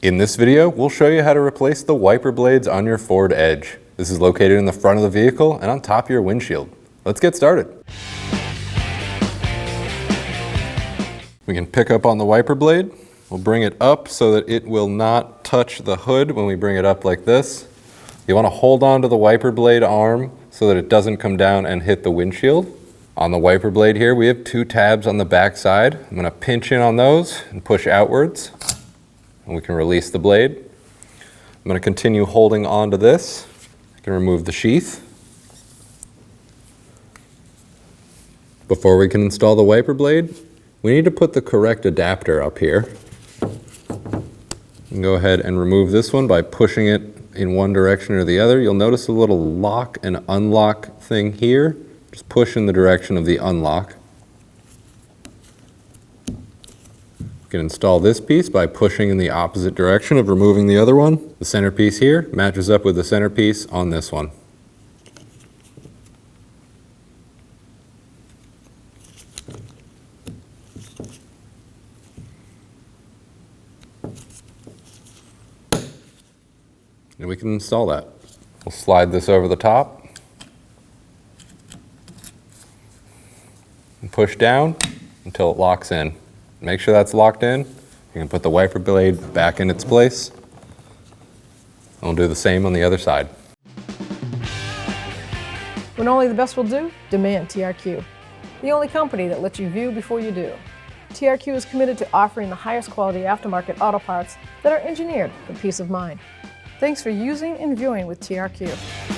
In this video, we'll show you how to replace the wiper blades on your Ford Edge. This is located in the front of the vehicle and on top of your windshield. Let's get started. We can pick up on the wiper blade. We'll bring it up so that it will not touch the hood when we bring it up like this. You want to hold on to the wiper blade arm so that it doesn't come down and hit the windshield. On the wiper blade here, we have two tabs on the back side. I'm going to pinch in on those and push outwards. And we can release the blade. I'm going to continue holding on to this. I can remove the sheath. Before we can install the wiper blade, we need to put the correct adapter up here. You can go ahead and remove this one by pushing it in one direction or the other. You'll notice a little lock and unlock thing here. Just push in the direction of the unlock. You can install this piece by pushing in the opposite direction of removing the other one. The centerpiece here matches up with the centerpiece on this one. And we can install that. We'll slide this over the top and push down until it locks in. Make sure that's locked in. You can put the wiper blade back in its place. And we'll do the same on the other side. When only the best will do, demand TRQ. The only company that lets you view before you do. TRQ is committed to offering the highest quality aftermarket auto parts that are engineered for peace of mind. Thanks for using and viewing with TRQ.